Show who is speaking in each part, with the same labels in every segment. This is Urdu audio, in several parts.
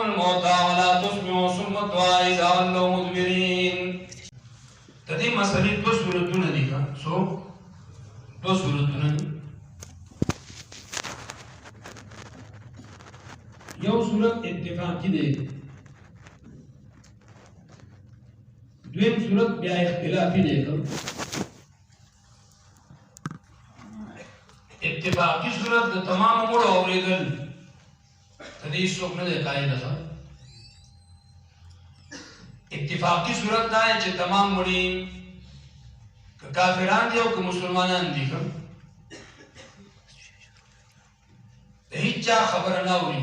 Speaker 1: الموتى ولا تسمع صم الدعاء إذا ولوا مدبرين. تدې مسلې دوه صورتونه دي ښه څو دوه صورتونه دي. یو صورت اتفاقی دی، دویم صورت بیا اختلافی دی. اتفاقی صورت د تمام مړو اورېدل تدې څوک نه دی قایل ښه. اتفاقی صورت دا چې تمام مړي که کافران دي او که مسلمانان دي ښه د هیچ چا خبره نه اوري،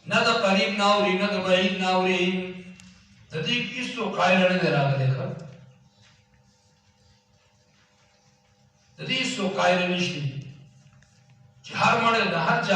Speaker 1: نه د قریب نه اوري نه د بعید نه اوري. د دې هیڅوک قایل نه دی راغلی ښه. د دې هیڅوک قایل نشته چې هر مړی د هر چا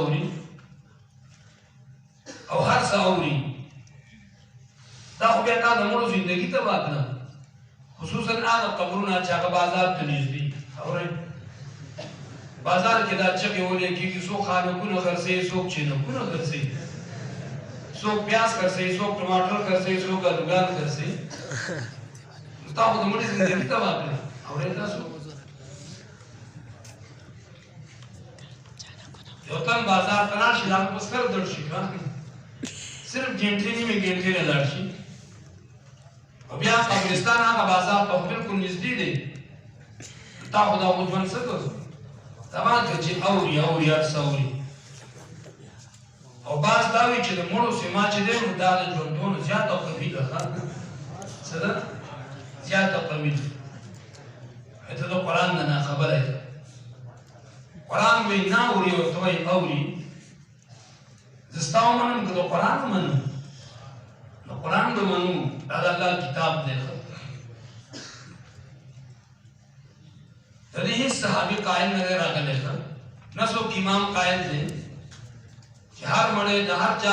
Speaker 1: اوري او هر څه اوري. دا خو بیا تا د مړو زندگی ته واکنه، خصوصا هغه قبرونه چې هغه بازار ته نږدې اورئ. بازار کې دا چغې ولې کېږي، څوک خانکونه خرڅوي، څوک چینکونه خرڅوي، څوک پیاز خرڅوي، څوک ټماټر خرڅوي، څوک الوګان خرڅوي. تا خو د مړي زندگی ته واکنه اورئ. تاسو یو تن بازار ته لاړ شي، دا په سر درد شي صرف ګنټې نیمې ګنټې نه لاړ شي او بیا قبرستان هغه بازار ته بالکل نږدې دی. تا خو دا اوس ژوند څه کوو تمام که چې اوري اوري هر څه اوري. او بعض دا وایي چې د مړو سیما چې دی نو دا د ژوندونو زیاته قوي ده ښه. څه ده؟ زیاته قوي ده. ته د قرآن نه ناخبره یې. قرآن وایي نه اوري او ته وایي اوري. زه ستا ومنم که د قرآن ومنم د قرآن به منو، دا د الله کتاب دی. د دې هېڅ صحابي قایل نه دی راغلی ښه، نه څوک امام قایل دی چې هر مړی د هر چا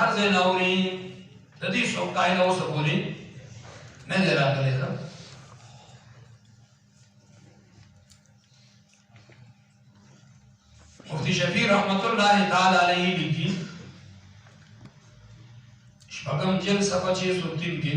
Speaker 1: هر ځای نه اوري. د دې څوک قایل اوسه پورې نه دی راغلی ښه. مفتی شفیع رحمت الله تعالی علیہ لیکي شپږم جلد صفحه 603 کې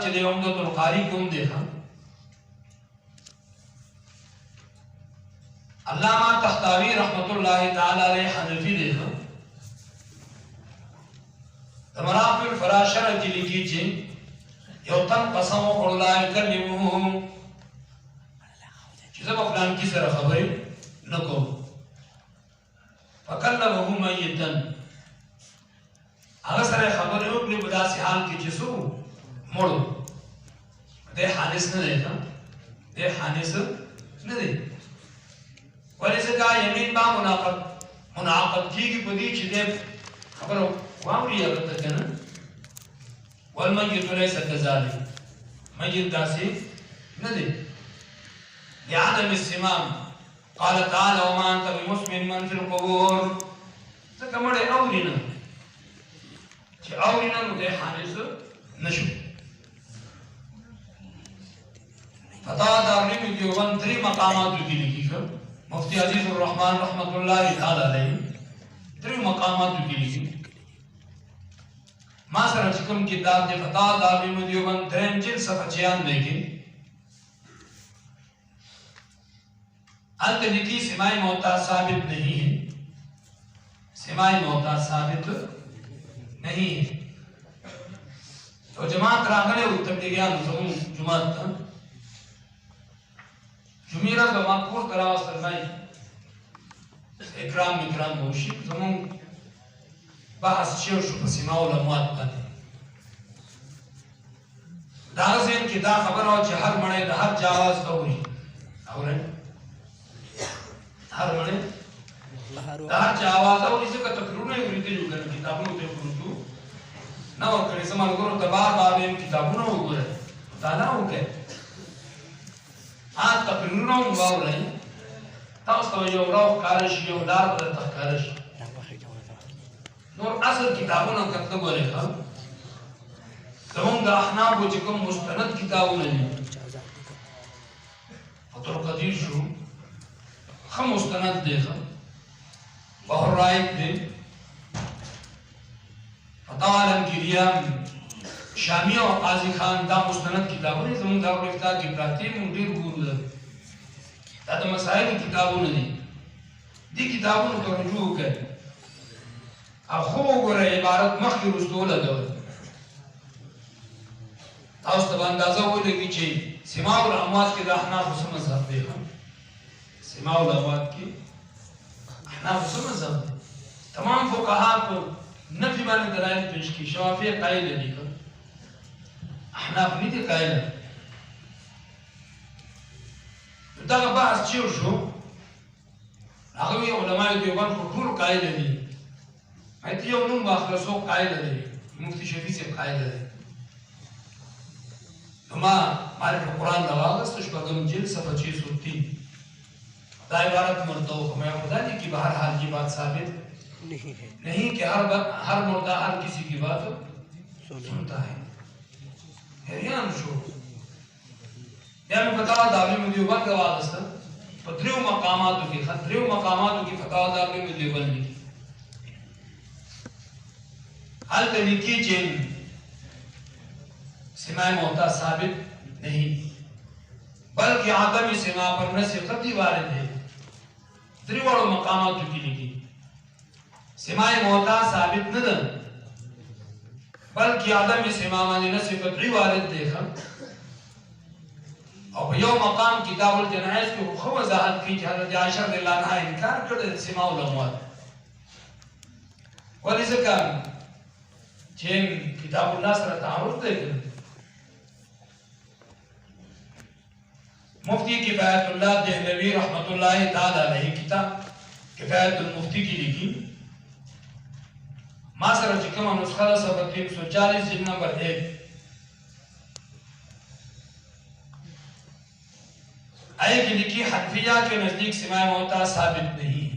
Speaker 1: عبارت چې د عمدة القاری کوم دی علامہ تختاوی رحمت اللہ تعالی علیہ حنفی دی مرافع الفراشر کی لکھی چې یو تن قسم وکړ لا یکلمه چې زه په فلان کې سره خبرې نه کوم فکلمه میتا هغه سره خبرې وکړې په داسې حال کې چې څو مړو دی حادث نه دی دی حادث نه دی ولې ځکه یمین با منعقد کېږي په دې چې دی خبرو واوري هغه ته کنه والمیت لیس کذالک میت داسې نه دی لعدم السمام قال تعالى وما انت بمسمع من في القبور ځکه مړی اوري نه چې اوري نه نو دی حادث نشو فتاوی دارالعلوم دیوبند 3 مقاماتو کې لیکي مفتی عزیز الرحمن رحمت الله تعالی علیه 3 مقاماتو کې لیکي ما سره چې کوم کتاب دی فتاوی دارالعلوم دیوبند 3 جلد صفحه 96 کې البته لیکي سماع موتا ثابت نہیں ہے سماع موتا ثابت نہیں ہے تو جماعت راغله او تبلیغیان زمون جماعت ته جمعه زما کور تراو سرمای اکرام وشي زمون بحث شو په سماع الاموات باندې دا زين کې دا خبر او چې هر مړی د هر جواز اوري اوري هر مړی د هر جواز اوري څنګه تقریرونه ورته جوړ کتابونو ته ورته نو کړي سمال ګورو د بار کتابونو وګوره دا نه وکړي تقریرونه واورئ تاسو ته یو راو کارش یو لار د تخکارش نور اصل کتابونه کتل غوړي ها زمونږ د احناف چې کوم مستند کتابونه دي فتح القدیر شو خم مستند دی بحر رائق دی فتاوی علمگیریه شامی او قاضی خان دا مستند کتابونه زمونږ دارالافتا کې پراته مونږ ډېر ګورو دا د مسائل کتابونه دي دي کتابونو ته رجوع وکړئ او خو وګورئ عبارت مخکې وروسته ولګوئ تاسو ته به اندازه ولګي چې سماع الاموات کې د احنافو څه مذهب دی سماع الاموات کې احنافو څه مذهب دی تمام فقها په نفي باندې دلایل پیش کړي شوافیه قاعده دي احناف نه دي قاعده دا بحث چې شو هغه علماء دیوبند ټول قاعده دي هیڅ یو نوم واخلصو قاعده دي مفتی شفیع سے قاعده دي ما معرف القرآن دا واغست شپږم جلد صفحه 603 دا عبارت مرتو میں خدا دی کی بہر حال کی بات ثابت نہیں کہ ہر مردہ ہر کسی کی بات سنتا ہے حیران شو یا میں فتاوی دارالعلوم دیوبند کا واغست دریو مقاماتو کی فتاوی دارالعلوم دیوبند لکھی حال تلیکی چین سماع موتا ثابت نہیں بلکہ عدم سماع پر نص قطعی وارد ہے دریوڑو مقاماتو کی لکھی سماع موتا ثابت نہ بلکہ عدم سماع مانی نص قطعی وارد دیکھا اور یو مقام کتاب الجنائز کی خو وضاحت کی کہ حضرت عائشہ رضی اللہ عنہ انکار کرتے سماع الاموات ولی ذکر چین کتاب اللہ سر تعارض دیکھا مفتی کفایت اللہ دہلوی رحمت اللہ تعالی علیہ کتاب کفایت المفتی کی لکھی ما سره چې کومه نسخه ده صفحه 340 جلد نمبر 1 آئے کی لکھی حنفیہ کے نزدیک سماع موتا ثابت نہیں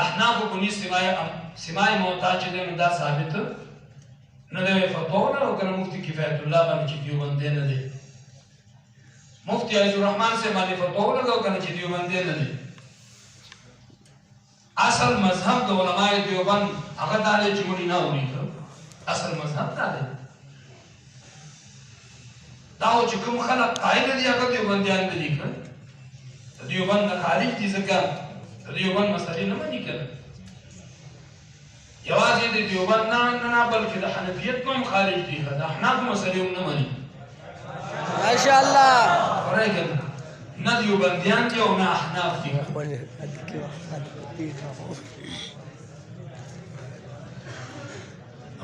Speaker 1: احناف کو نی سماع موتا چې ده دا ثابت نه ده فتوا نه وکړه مفتی کفایت الله باندې چې دیوبند نه ده مفتی عزیز الرحمن سے باندې فتوا لګاو کنه چې دیوبند نه ده اصل مذهب د علماء دیوبند هغه د جمهوریت نه اوري اصل مذهب دا دی داو چې کوم خلک قائل دي هغه دیوبندیان دي که دیوبند نه خارج دي ځکه دیوبند مسلې نه مني کنه یوازې د دیوبند نه بلکې د حنفیت هم خارج دي د احناف مسلې هم نه مني
Speaker 2: ماشاءالله
Speaker 1: ورایګل نه دیوبندیان دي او نه احناف دي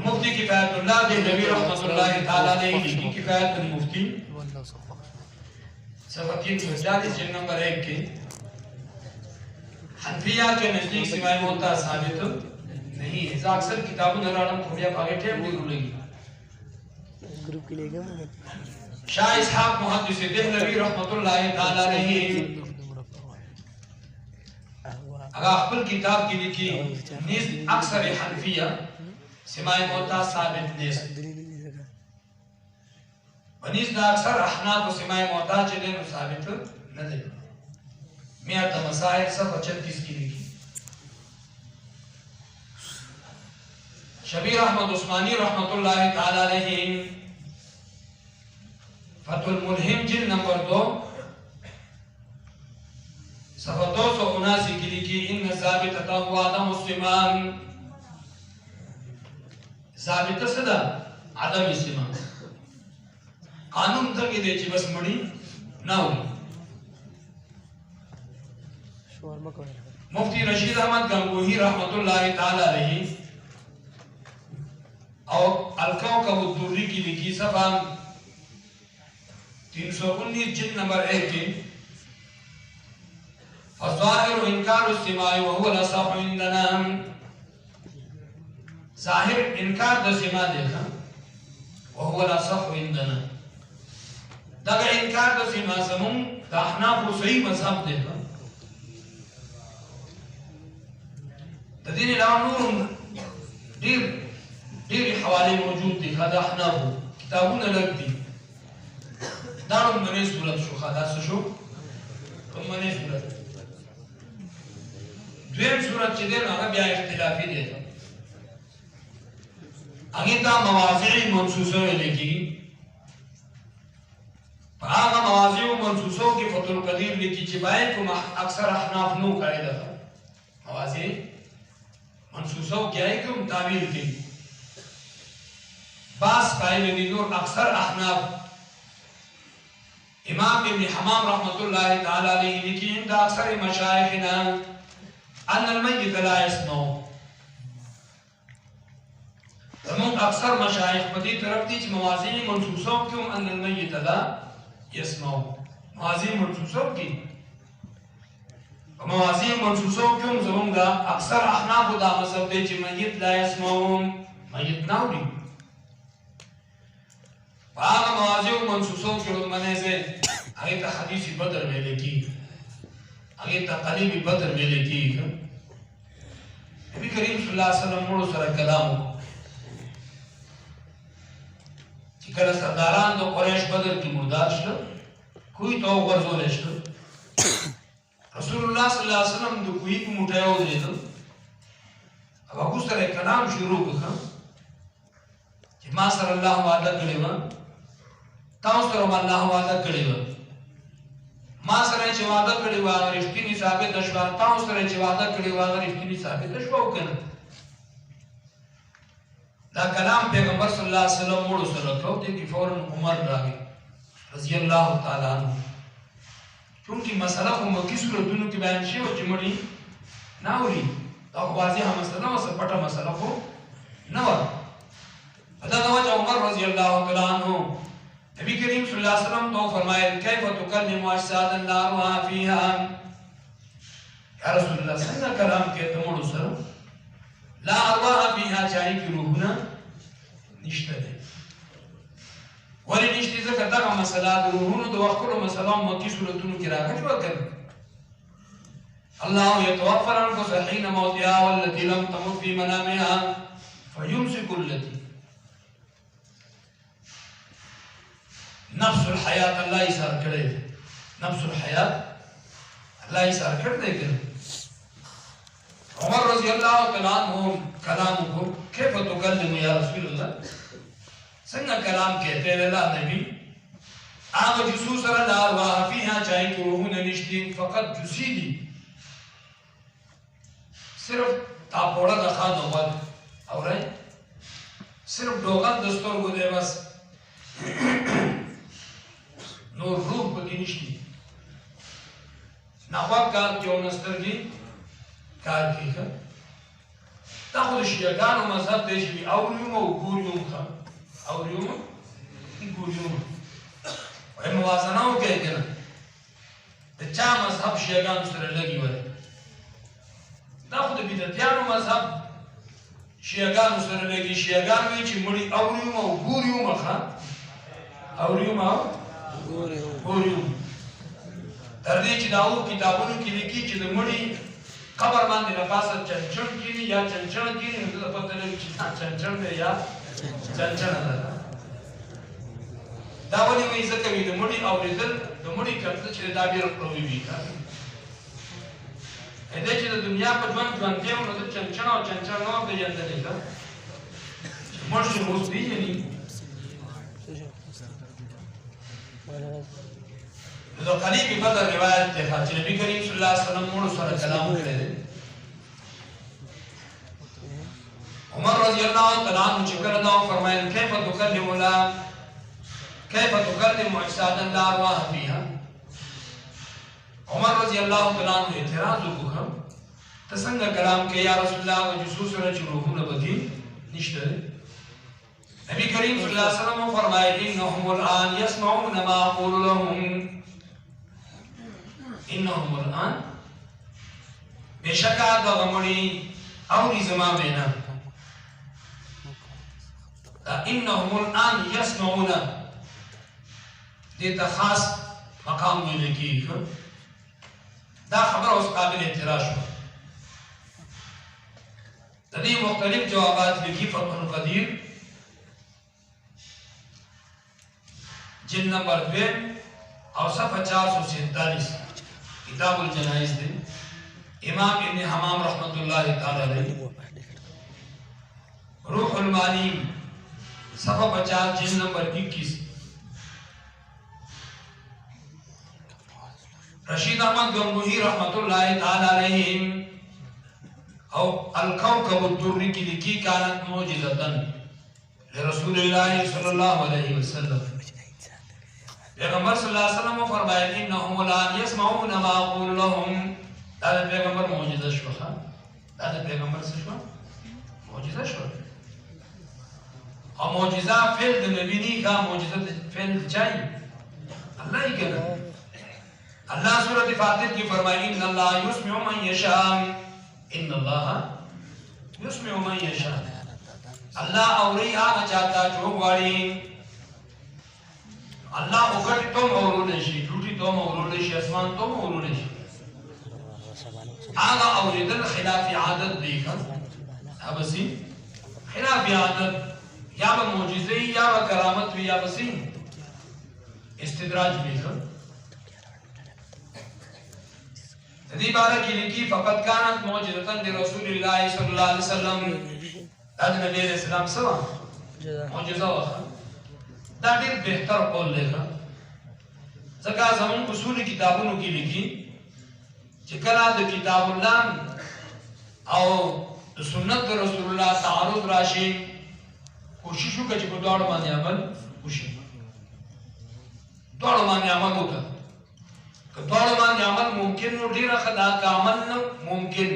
Speaker 1: مفتی کفایت الله دہلوی رحمۃ اللہ تعالی علیہ کی کفایت المفتی صفحہ 340 جلد نمبر 1 کے حنفیہ کے نزدیک سوائے موتا ثابت نہیں ہے اکثر کتابوں نرانم کھویا پاگے ٹیم دیرو لگی
Speaker 2: گروپ کے لے گا
Speaker 1: شاہ اسحاق محدث دہلوی رحمۃ اللہ تعالی علیہ اگر اخبر کتاب کی لکھی نیز اکثر حنفیہ سماع موتا ثابت نیست ونیز دا اکثر احناف و سماع موتا چلے نو ثابت ندے میات مسائل صفحہ 36 کی لکھی شبیر احمد عثمانی رحمت اللہ تعالی علیہ فتح الملہم جلد نمبر 2 صفحہ 279 کی لکھی ان ثابتتا هو عدم السمان ثابت صدا عدم استماع قانون تک دے چی بس مڑی نہ ہوئی مفتی رشید احمد گنگوہی رحمت اللہ تعالی علیہ اور الکوکب الدری کی لکھی صفحہ 319 جلد نمبر 1 کی فظاہر انکار السماع وهو الاصح عندنا ظاہر انکار د سماع دیکھا وهو الاصح عندنا دغه انکار د سماع زمون د احناف صحیح مذهب دیکھا د دین علاوه نور ډیر حواله موجود دي د احناف کتابونه لږ دي دا لومړنۍ صورت شو خلاص شو لومړنۍ صورت دویم صورت چې دی هغه بیا اختلافي دی هغه ته مواضع منصوصه ویل کېږي په هغه مواضع منصوصو کې فتح القدیر لیکي چې باید کوم اکثر احناف نو کړی ده مواضع منصوصو کې هي کوم تعبیر کوي باس قائل دي نور اکثر احناف امام ابن حمام رحمت اللہ تعالی علیہ لکھی عند اکثر مشایخنا ان المیت لا يسمع زمون اکثر مشایخ پدی طرف دی مواضع منصوصوں کیوں ان المیت لا يسمع مواضع منصوصوں کی مواضع منصوصوں کیوں زمون دا اکثر احناف دا مذہب دی چ میت لا يسمعون میت ناوری باغ مواضع منصوصوں کے لمنے سے آگے تا حدیث بدر میں لکھی آگے تا قلیب بدر میں لکھی نبی کریم صلی اللہ علیہ وسلم مڑو سر کلام چکر سرداران دو قریش بدر کی مردار شل کوئی تو غرزو لشل رسول اللہ صلی اللہ علیہ وسلم دو کوئی کو مٹایو دے دو اب اگو سر کلام شروع کھا کہ ما سر اللہ وعدہ کرے وا تاسو سره الله وعده کړی و ما سره چې وعده کړی و هغه رښتینی ثابت شو تاسو سره چې وعده کړی و هغه رښتینی ثابت شو او کنه دا کلام پیغمبر صلی الله علیه وسلم مړو سره کو دي چې فورن عمر راغی رضی الله تعالی عنہ چونکی مسله کوم کی صورتونو کې بیان شي او چې مړی ناوري دا واضحه مسله او سپټه مسله خو نه و دا وجه عمر رضی الله تعالی عنہ نبی کریم صلی اللہ علیہ وسلم تو فرمائے کیف تکلم اجسادا لا روح فیها یا رسول اللہ څنګه کلام کې تمړو سره لا ارواح فیها چای کی روحونه نشته ده ولی نشته ځکه دا مسله د روحونو د وختونو مسله مکی صورتونو کې راغلی وکړ الله يتوفى الانفس حين موتها والتي لم تمت في منامها فيمسك التي نفس الحیات اللہ ایثار کرے نفس الحیات اللہ ایثار کر دے کر عمر رضی اللہ تعالیٰ عنہ کلام کو کیف تکلم یا رسول اللہ سنگا کلام کہتے ہیں اللہ نبی هغه جسو سره لا ارواح فيها چای کې روحونه نشته فقط جسی دي صرف تاپوړه د خانو ول اورئ صرف دوغان د سترګو دی بس نور روح پکې نشته ناواب کار کې ونسترګي کار کوي دا خو د شیعهګانو مذهب دی چې اوريوم او ګوريوم ښه اوريوم ګوريوم وایي موازنه وکړئ که نه د چا مذهب شیعهګانو سره لګي ولې دا خو د بدعتیانو مذهب شیعهګانو سره لګي شیعهګان وایي چې مړي اوريوم او ګوريوم ښه اوريوم او ګوريوم تر دې چې دا و کتابونو کې لیکي چې د مړي قبر باندې د پاسه چنچن کېني یا چنچن کېني نو ته پته لګي چې چنچن دی یا چنچنه ده دا ولې وایي ځکه وایي د مړي اورېدل د مړي کتل چې دا ډېر قوي وي دی چې د دنیا په ژوند ژوندی و نو زه چنچن او چنچن نه وم پېژندلی ښه چې مړ شو اوس پېژني د قریب بدر روایت دی چې نبی کریم صلی الله علیه وسلم مړو سره کلام کړی دی عمر رضی الله تعالی عنہ چې کله دا فرمایل کیف تکلم اجسادا لا ارواح فيها عمر رضی الله تعالی عنہ اعتراض وکړ ته څنګه کلام کې یا رسول الله او جسوس سره چې روحونه بدی نشته نبی کریم صلی الله علیه وسلم فرمایل انهم الان يسمعون ما اقول لهم انهم الان بشکا دا غمړي اوري زما وینا انهم الان يسمعون دې ته خاص مقام ویل کیږي دا خبره اوس قابل اعتراض شو د دې مختلف جوابات لیکي فتح القدیر جلد نمبر 2 او صفحه 447 کتاب الجنائز دی امام ابن حمام رحمت اللہ تعالی علیہ روح المانی صفحہ 50 جلد نمبر 21 رشید احمد گنگوہی رحمت اللہ تعالی علیہ او الکوکب الدری کی لکی کانت معجزتن لرسول اللہ صلی اللہ علیہ وسلم پیغمبر صلی اللہ علیہ وسلم فرمائے انہم الان یسمعون ما اقول لهم دا پیغمبر معجزہ شو دا پیغمبر سے شو معجزہ شو اور معجزہ فعل د نبی نہیں کا معجزہ فعل چاہیے اللہ ہی کہنا اللہ سورۃ فاطر کی فرمائے ان اللہ یسمع من یشاء ان اللہ یسمع من یشاء اللہ اوری آگا چاہتا جو غواړي الله وګړي ته مورول شي ټوټي ته مورول شي اسمان ته مورول شي هغه اوریدل خلاف عادت دی ابسي خلاف عادت یا به معجزه یا به کرامت وی یا بسي استدراج بھی ہے دې باره کې لیکي فقط كانت معجزه لرسول الله صلی الله علیه وسلم دا نبی علیہ السلام سره معجزه وه دا ډېر بهتر قول دی ځکه زموږ اصول کتابونو کې لیکي چې کله د کتاب الله او د سنت رسول الله تعارض راشي کوشش وکړه چې په دواړو باندې عمل وشي دواړو باندې عمل وکړه که دواړو باندې عمل ممکن نو ډېره ښه ده که عمل نه ممکن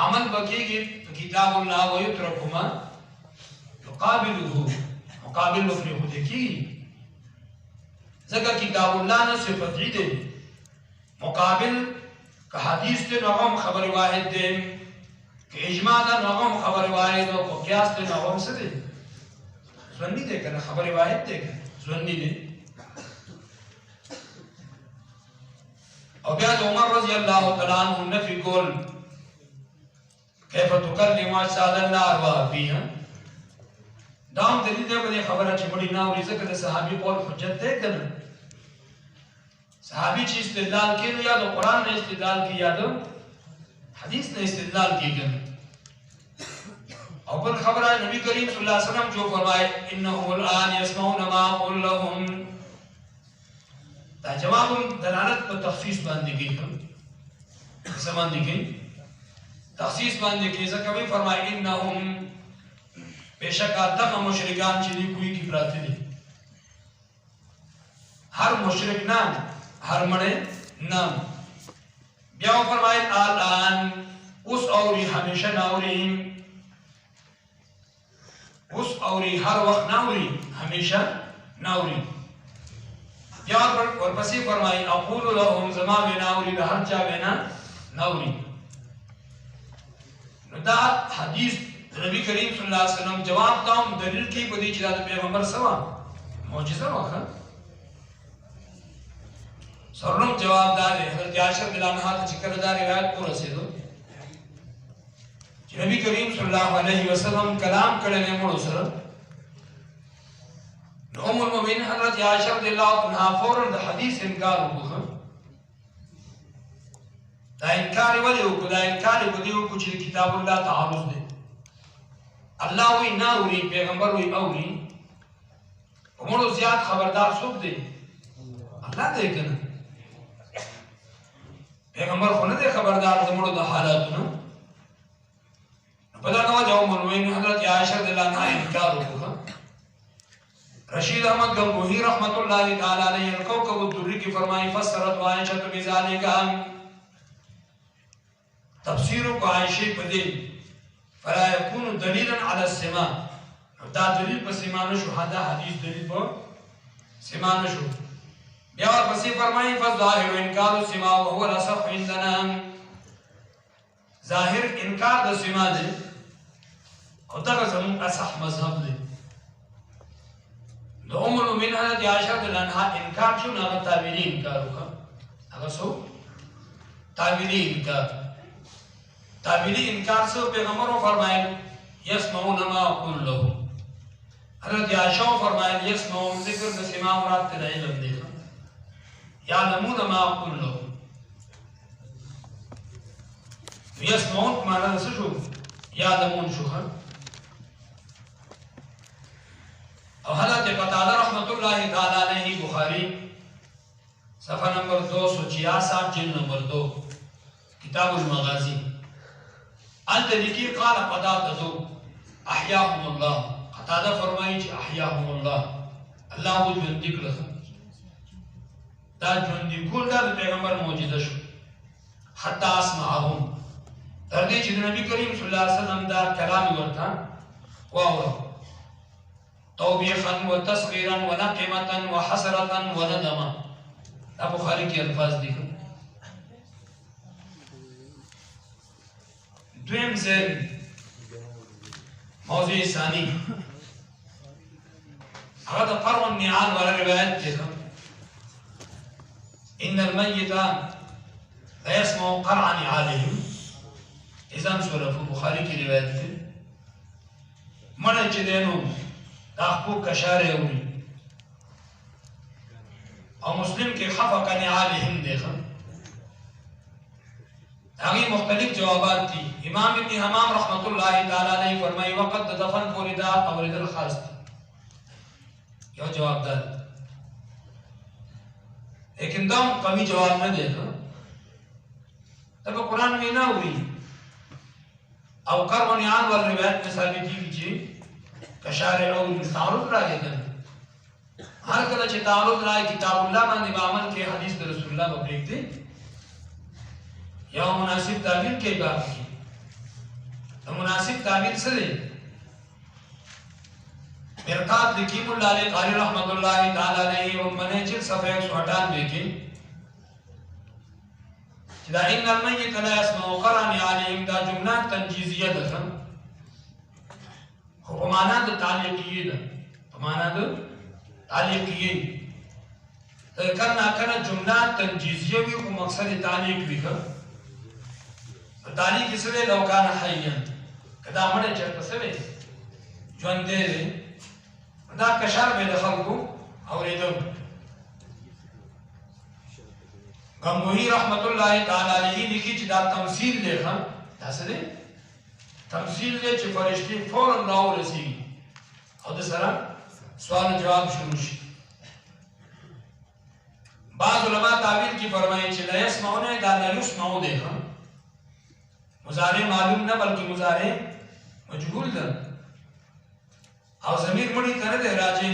Speaker 1: عمل به کېږي په کتاب الله ویترک ما یقابله مقابل به پرېښودی کېږي ځکه کتاب الله نه صفتي دی مقابل که حدیث دی نو هغه هم خبر واحد دی که اجماع ده نو هغه هم خبر واحد او که قیاس دی نو هغه هم څه دی ظني دی که نه خبر واحد دی که ظني دی او بیا د عمر رضی الله تعالی عنہ نفي کول کیف تکلم اجسادا لا ارواح فيها دا هم دلیل دی په خبره چې مړي نه اوري ځکه د صحابي قول حجت دی که نه صحابي چې استدلال کوي نو یا د قرآن نه استدلال کوي یا د حدیث نه استدلال کوي که نه او بل خبره نبی کریم صلی الله علیه وسلم جو فرمائے انهم الان يسمعون ما اقول لهم بعضهم دلالت په تخصیص باندې کوي څه باندې کوي تخصیص باندې کوي ځکه وی فرمایي انهم بشکا دغه مشرکان چې دی کوی کی پراته دي هر مشرک نام هر مړی نام بیا فرمایي الان اوس اوري همیشه ناوري اوس اوري هر وخت ناوري همیشه ناوري بیا ورپسې فرمایي اقول لهم زما بناوري د هر چا بنا ناوري نو دا حدیث نبی کریم صلی الله علیه وسلم جواب تام دلیل کی په دې چې دا پیغمبر سوا معجزه واخه سرنم جواب دار حضرت عائشہ رضی اللہ عنہا ته چې کله دا روایت ورسېدو چې نبی کریم صلی الله علیه وسلم کلام کړي نه مړو سره نو ام المؤمنین حضرت عائشہ رضی اللہ عنہا فوراً د حدیث انکار وکړ دا انکار ولې وکړ دا انکار وکړ چې کتاب الله تعارض دی الله وی ناوري پیغمبر وی اوري عمر زیات خبردار څوک دی الله دې کنه پیغمبر خو نه دی خبردار زموږ د حالاتونو په دا نو جواب مونږ حضرت عائشہ رضی الله عنها انکار وکړ رشید احمد گنگوہی رحمت اللہ تعالی علیہ الکوکب الدری کی فرمائی فسرت عائشہ بذالک تفسیر کو عائشہ پدې فلا يكون دليلا على السماع دا دلیل په سماع نشو دا حدیث دلیل په سماع نشو بیا ورپسې فرمایي فظاهر انکار السماع وهو الاصح عندنا ظاهر انکار د سماع دی او دا زموږ اصح مذهب دی د ام المؤمنین حضرت عائشہ رضی الله عنها انکار شو نه تعویلی انکار وکړه هغه سو تعویلی انکار تعویلی انکار سو پیغمبر فرمایل یسمعون ما اقول له حضرت عائشہ فرمایل یسمعون ذکر د سماع مراد ته علم دی یعلمون ما اقول له یسمعون معنا څه شو یعلمون شو اور حضرت قتادہ رحمت اللہ تعالی علیہ بخاری صفحہ نمبر 266 جلد نمبر 2 کتاب المغازی الذی قال قتادہ احیاهم اللہ قتادہ فرمائی کہ احیاهم اللہ اللہ وہ ژوندی کړل دا ژوندی کول دا پیغمبر معجزه شو حتی اسمعهم تر دې چې نبی کریم صلی الله علیه وسلم دا کلام ورته واورو توبیخا و تصغیرا و نقمتا و حسرتا و ندما دا بخاری کی الفاظ دیکھو دویم زیر موضوع ثانی اگر دا قرو النعال والا روایت دیکھو ان المیت لا يسمع قرع نعالهم ازام سورف بخاری کی روایت دی من چدینو داخبو کشاره ہوئی اور مسلم کے خفق نعالہم دیکھا آگئی مختلف جوابات تھی امام ابن حمام رحمت اللہ تعالیٰ نے فرمائی وقت دفن پوریدہ قورد الخاص تھی یہ جواب دار لیکن دم کمی جواب نہ دیکھا تب قرآن میں نہ ہوئی او قرب نعال والروایت میں ثابتی کیجئے کشاره او تعارض راځي کنه هر کله چې تعارض راځي کتاب الله باندې عمل کې حدیث د رسول الله په پریک دي یا مناسب تعبیر کې باب کې مناسب تعبیر څه دی مرقات لکیم الله علیه قاری رحمت الله تعالی علیه او منهج صفحه 198 کې چې دا ان المیت لا يسمع قران علیهم دا جمله تنجیزیه ده پمانا د تعلیقیه ده پمانا د تعلیقیه کنا کنا جمله تنجیزیه وی او مقصد تعلیق وی کا تعلیق سره لو کان حیا کدا مړ چرته سره ژوند دې دا کشار به د خلکو اوریدو غموی رحمت الله تعالی علیه لیکي چې دا تمثيل دی ها تاسو دې تمثيل دې چې فرشتي فوراً راورسي او د سره سوال جواب شروع شي بعض بعض علماء تعبیر کی فرمائے چې لا يسمعون دا لا يسمعو ده مضارع معلوم نه بلکې مضارع مجهول ده او ضمیر مړی کنه ده راځي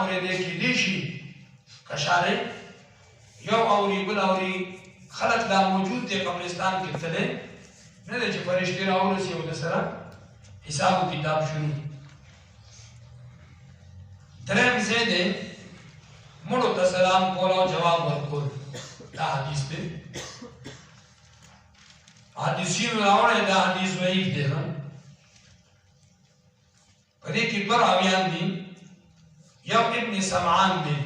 Speaker 1: اورېدل کېدي شي کشاره یو اوري بل اوري خلق دا موجود دي قبرستان کې تله نه ده چې فرشتي راورسي او د سره حساب کتاب شروع درم زیده مړو ته سلام کول او جواب ورکول دا حدیث دی حدیثین راوړی دا حدیث ضعیف دی په دې کې دوه راویان دي یو ابن سمعان دی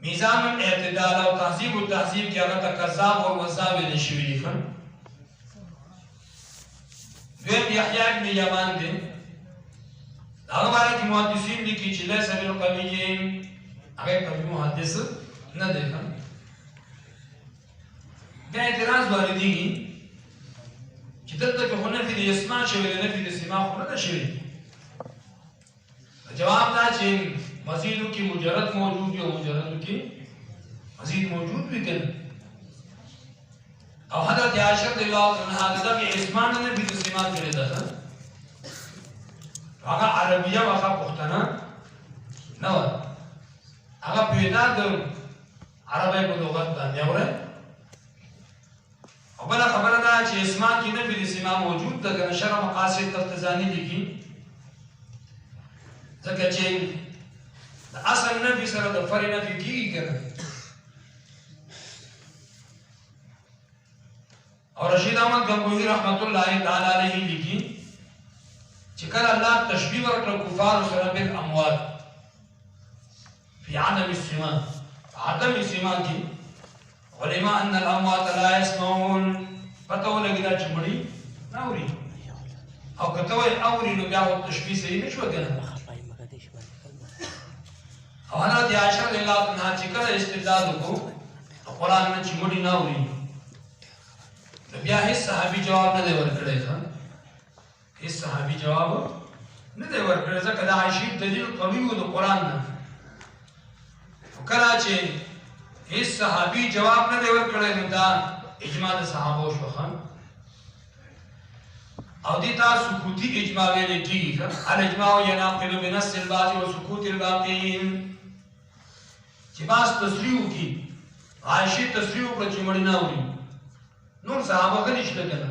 Speaker 1: میزان الاعتدال او تهذیب التهذیب کې هغه ته کذاب او وضاع ویل شوي دي دویم یحیی ابن یمان دی هغه باندې کې محدثین لیکي چې له سبیل قوی هغه قوی محدث نه دی دا اعتراض واردی چې دلته کې خو نفي د اسماع شوی دی نفي د سماع خو نه ده شوی جواب دا چې مزیدو کې مجرد موجود دی او مجردو کې مزید موجود وي کنه او حضرت عائشہ رضی الله عنها دغه اسماع نه نفي د سماع کړی ده هغه عربیه واخا پښتنه نه و هغه پیدا د عربی په لغت باندې اوره او بل خبره ده چې اسماء کې نه په سیما موجود ده کنه شرع مقاصد تفتزانی لیکي ځکه چې د اصل نفي سره د فرع نفي کیږي کنه او رشید احمد گنگوهی رحمت الله تعالی علیه لیکي چې کله الله تشبیه ورکړه کفار سره بل اموات فی عدم السماع عدم السماع کې علماء ان الاموات لا يسمعون پته ولګی دا چې مړي نه اوري او کته وای اوري نو بیا و تشبیه صحیح نشو کنه او حضرت عائشہ رضی الله عنها چې کله استدلال وکړو قرآن نه چې مړي نه اوري بیا هیڅ صحابي جواب نه دی ورکړی هیڅ صحابي جواب نه دی ورکړی ځکه د عائشې دلیل قوي و د قرآن نه کله چې هیڅ صحابي جواب نه دی ورکړی نو دا اجماع د صحابو شو او دې تا سکوتي اجماع ویل کېږي الاجماع يناقض بنص البعض وسكوت الباقين چې باز تصریح وکړي عائشې تصریح وکړه چې مړي نه اوري نور صحابه غلي شته کنه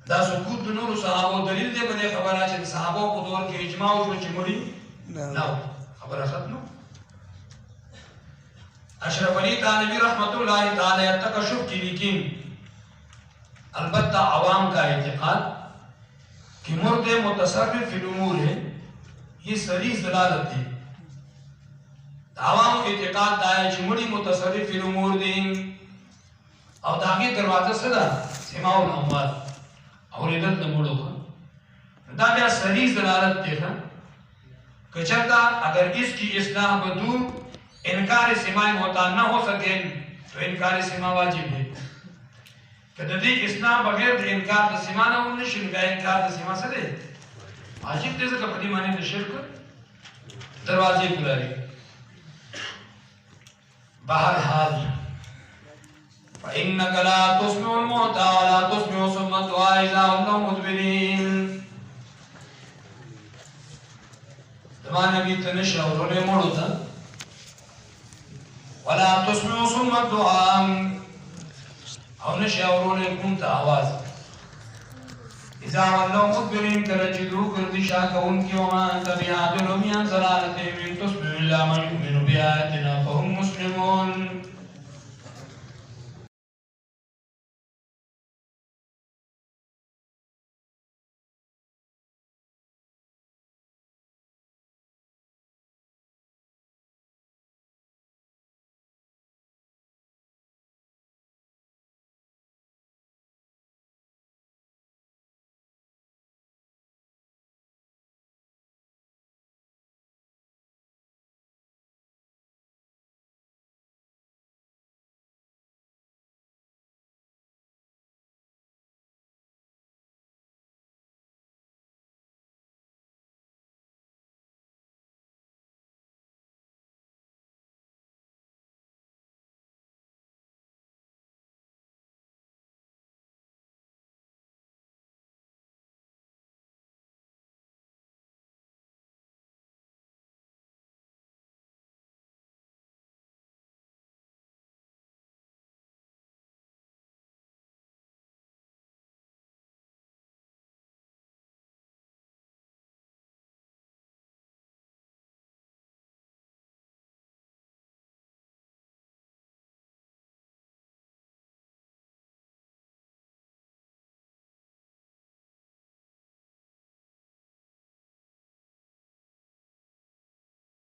Speaker 1: دا سکوت د نور صحابه دلیل دی په دې خبره چې صحابه په دور کې اجماع وشو چې مړي نه خبره ختمه اشرف علی تانوی رحمت اللہ تعالی تکشف کی لیکن البتہ عوام کا اعتقاد کہ مرد متصرف فی الامور ہے یہ صریح دلالت ہے عوام اعتقاد دا ہے چې مړي متصرف فی الامور دي او داغه دروازه سره سماع الاموات اوریدل د مړو دا بیا صریح دلالت دی کچرتا اگر اس کی اصلاح بدون انکار سماع ہوتا نہ ہو سکے تو انکار سماع واجب ہے کہ ددی اصلاح بغیر انکار د سماع نه ونه شي بیا انکار د سماع سره واجب دې ځکه په دې معنی د شرک دروازې کولای بہر حال فإنك لا تسمع الموتى ولا تسمع صم الدعاء إذا هم مدبرين زمان نبی تنشا ورولے موڑو تا ولا تسمع صم الدعاء او نشا ورولے کنت آواز اذا ولو مدبرين ترجدو کردی شاکا انکی وما انت بیعادلو میان ضلالتهم ان تسمع الا من يؤمن بآياتنا فهم مسلمون